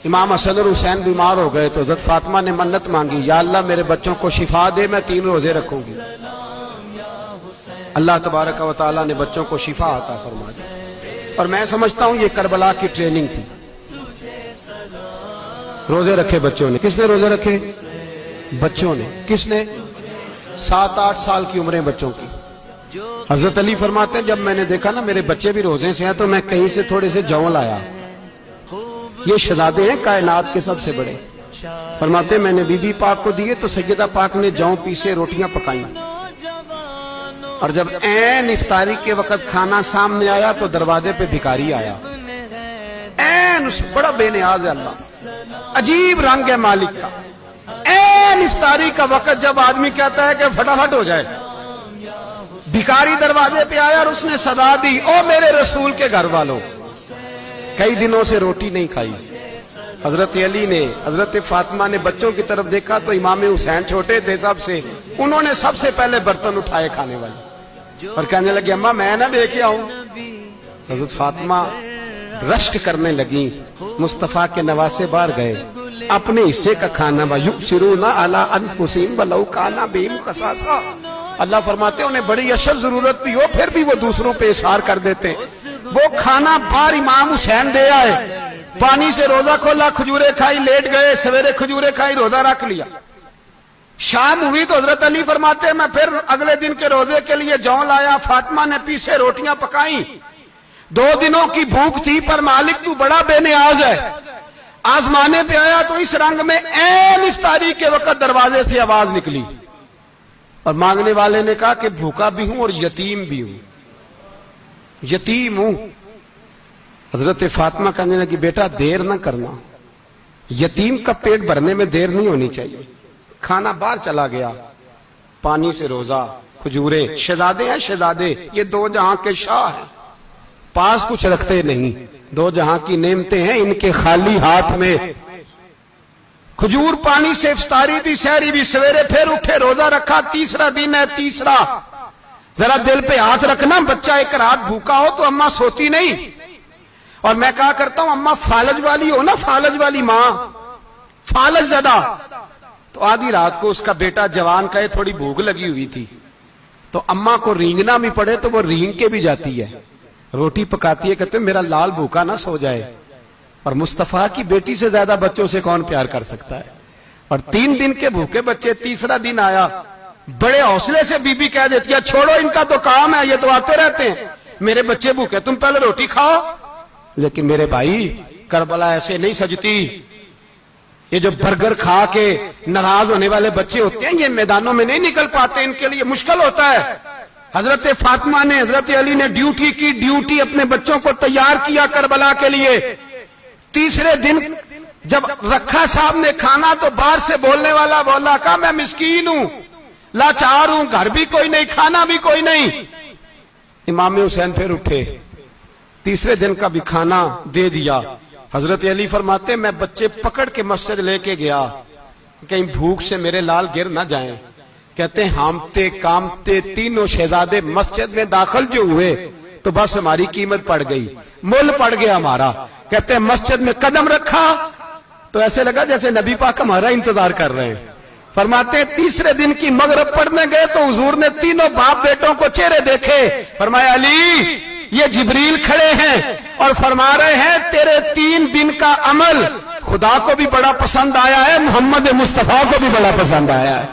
امام حسن اور حسین بیمار ہو گئے تو حضرت فاطمہ نے منت مانگی، یا اللہ میرے بچوں کو شفا دے، میں 3 روزے رکھوں گی۔ اللہ تبارک و تعالیٰ نے بچوں کو شفا عطا فرما دی۔ اور میں سمجھتا ہوں یہ کربلا کی ٹریننگ تھی۔ روزے رکھے بچوں نے۔ کس نے روزے رکھے؟ بچوں نے۔ کس نے؟ 7-8 سال کی عمریں بچوں کی۔ حضرت علی فرماتے ہیں جب میں نے دیکھا نا میرے بچے بھی روزے سے ہیں تو میں کہیں سے تھوڑے سے جون لایا۔ یہ شہزادے ہیں کائنات کے سب سے بڑے۔ فرماتے ہیں میں نے بی بی پاک کو دیے تو سیدہ پاک نے جون پیسے روٹیاں پکائیں، اور جب عین افطاری کے وقت کھانا سامنے آیا تو دروازے پہ بھکاری آیا۔ عین بڑا بے نیاز ہے اللہ، عجیب رنگ ہے مالک کا۔ عین افطاری کا وقت جب آدمی کہتا ہے کہ فٹافٹ ہو جائے، بھکاری دروازے پہ آیا اور اس نے صدا دی، او میرے رسول کے گھر والوں، کئی دنوں سے روٹی نہیں کھائی۔ حضرت علی نے، حضرت فاطمہ نے بچوں کی طرف دیکھا تو امام حسین چھوٹے تھے سب سے، انہوں نے سب سے پہلے برتن اٹھائے کھانے والے، اور کہنے لگے اماں میں نہ دیکھے آؤں۔ حضرت فاطمہ رشک کرنے لگیں، مصطفیٰ کے نواسے باہر گئے، اپنے حصے کا کھانا وَيُؤْثِرُونَ عَلَىٰ أَنفُسِهِمْ وَلَوْ كَانَ بِهِمْ خَصَاصَةٌ۔ اللہ فرماتے ہیں انہیں بڑی اشد ضرورت بھی ہو پھر بھی وہ دوسروں پہ اثار کر دیتے ہیں۔ وہ کھانا باہر امام حسین دے آئے، پانی سے روزہ کھولا، کھجورے کھائی، لیٹ گئے، سویرے کھجورے کھائی، روزہ رکھ لیا۔ شام ہوئی تو حضرت علی فرماتے ہیں میں پھر اگلے دن کے روزے کے لیے جون لایا، فاطمہ نے پیچھے روٹیاں پکائیں۔ 2 دنوں کی بھوک تھی پر مالک تو بڑا بے نیاز ہے۔ آزمانے پہ آیا تو اس رنگ میں عین افطاری کے وقت دروازے سے آواز نکلی، اور مانگنے والے نے کہا کہ بھوکا بھی ہوں اور یتیم بھی ہوں، یتیم ہوں۔ حضرت فاطمہ کہنے لگی بیٹا دیر نہ کرنا، یتیم کا پیٹ بھرنے میں دیر نہیں ہونی چاہیے۔ کھانا باہر چلا گیا، پانی سے روزہ، کھجورے۔ شہزادے ہیں شہزادے، یہ 2 جہاں کے شاہ ہیں، پاس کچھ رکھتے نہیں، 2 جہاں کی نعمتیں ہیں ان کے خالی ہاتھ میں۔ کھجور پانی سے افطاری بھی، سحری بھی، سویرے پھر اٹھے، روزہ رکھا، تیسرا دن ہے، تیسرا۔ ذرا دل پہ ہاتھ رکھنا، بچہ ایک رات بھوکا ہو تو اماں سوتی نہیں۔ اور میں کہا کرتا ہوں اماں فالج والی ہو نا، فالج والی ماں، فالج زدہ، تو آدھی رات کو اس کا بیٹا جوان کہے تھوڑی بھوک لگی ہوئی تھی تو اماں کو رینگنا بھی پڑے تو وہ رینگ کے بھی جاتی ہے، روٹی پکاتی ہے، کہتے ہیں میرا لال بھوکا نہ سو جائے۔ اور مصطفیٰ کی بیٹی سے زیادہ بچوں سے کون پیار کر سکتا ہے؟ اور 3 دن کے بھوکے بچے، تیسرا دن آیا، بڑے حوصلے سے بی بی کہہ دیتی ہے چھوڑو ان کا تو کام ہے، یہ تو آتے رہتے ہیں، میرے بچے بھوکے تم پہلے روٹی کھاؤ۔ لیکن میرے بھائی کربلا ایسے نہیں سجتی۔ یہ جو برگر کھا کے ناراض ہونے والے بچے ہوتے ہیں یہ میدانوں میں نہیں نکل پاتے، ان کے لیے مشکل ہوتا ہے۔ حضرت فاطمہ نے، حضرت علی نے ڈیوٹی کی، ڈیوٹی اپنے بچوں کو تیار کیا کربلا کے لیے۔ تیسرے دن جب رکھا صاحب نے کھانا تو باہر سے بولنے والا بولا کہا میں مسکین ہوں، لاچار ہوں، گھر بھی کوئی نہیں، کھانا بھی کوئی نہیں۔ امام حسین پھر اٹھے، تیسرے دن کا بھی کھانا دے دیا۔ حضرت علی فرماتے میں بچے پکڑ کے مسجد لے کے گیا، کہیں بھوک سے میرے لال گر نہ جائیں۔ کہتے ہیں ہامتے کامتے تینوں شہزادے مسجد میں داخل جو ہوئے تو بس ہماری قیمت پڑ گئی، مول پڑ گیا ہمارا۔ کہتے ہیں مسجد میں قدم رکھا تو ایسے لگا جیسے نبی پاک ہمارا انتظار کر رہے ہیں۔ فرماتے ہیں تیسرے دن کی مغرب پڑھنے گئے تو حضور نے تینوں باپ بیٹوں کو چہرے دیکھے، فرمایا علی یہ جبریل کھڑے ہیں اور فرما رہے ہیں تیرے 3 دن کا عمل خدا کو بھی بڑا پسند آیا ہے، محمد مصطفیٰ کو بھی بڑا پسند آیا ہے۔